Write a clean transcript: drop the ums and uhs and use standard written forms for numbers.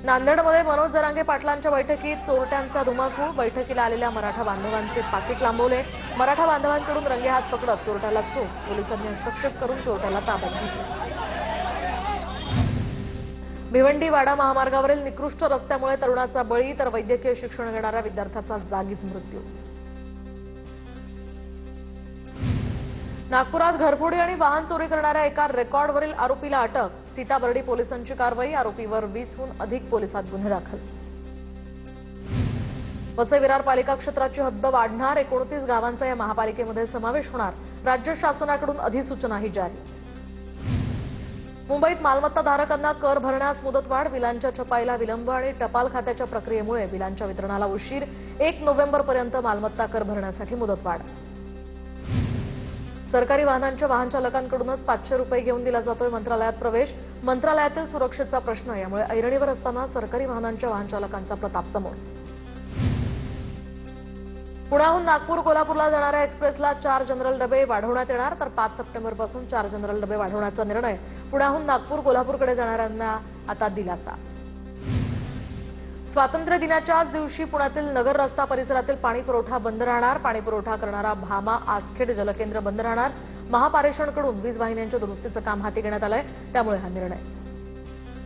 नांदेडमध्ये मनोज जरांगे पाटलांच्या बैठकीत चोरट्यांचा धुमाकूळ। बैठकीला आलेल्या मराठा बांधवांचे पाकिट लांबवले। मराठा बांधवांकडून रंगेहात पकडत चोरट्याला चोप। पोलिसांनी हस्तक्षेप करून चोरट्याला ताब्यात घेतले। भिवंडी वाडा महामार्गावरील निकृष्ट रस्त्यामुळे तरुणाचा बळी तर वैद्यकीय शिक्षण घेणाऱ्या विद्यार्थ्याचा जागीच मृत्यू। नागपुरात घरफोडी आणि वाहन चोरी करणाऱ्या एका रेकॉर्डवरील आरोपीला अटक। सीताबर्डी पोलिसांची कारवाई। आरोपीवर 20हून अधिक पोलिसात गुन्हे दाखल। वसई विरार पालिका क्षेत्राची हद्द वाढणार। 29 गावांचा या महापालिकेमध्ये समावेश होणार। राज्य शासनाकडून अधिसूचनाही जारी। मुंबईत मालमत्ता धारकांना कर भरण्यास मुदतवाढ। बिलांच्या छपाईला विलंब आणि टपाल खात्याच्या प्रक्रियेमुळे बिलांच्या वितरणाला उशीर। 1 नोव्हेंबरपर्यंत मालमत्ता कर भरण्यासाठी मुदतवाढ। सरकारी वाहनांच्या वाहन चालकांकडूनच 500 रुपये घेऊन दिला जातोय मंत्रालयात प्रवेश। मंत्रालयातील सुरक्षेचा प्रश्न, यामुळे ऐरणीवर असताना सरकारी वाहनांच्या वाहन चालकांचा प्रताप समोर। पुण्याहून नागपूर कोल्हापूरला जाणाऱ्या एक्सप्रेसला 4 जनरल डबे वाढवण्यात येणार। तर 5 सप्टेंबरपासून 4 जनरल डबे वाढवण्याचा निर्णय। पुण्याहून नागपूर कोल्हापूरकडे जाणाऱ्यांना आता दिलासा। स्वातंत्र्य दिनाच्याच दिवशी पुण्यातील नगर रस्ता परिसरातील पाणी पुरवठा बंद राहणार। पाणी पुरवठा करणारा भामा आसखेड जलकेंद्र बंद राहणार। महापारेषणकडून वीज वाहिन्यांच्या दुरुस्तीचं काम हाती घेण्यात आलंय, त्यामुळे हा निर्णय।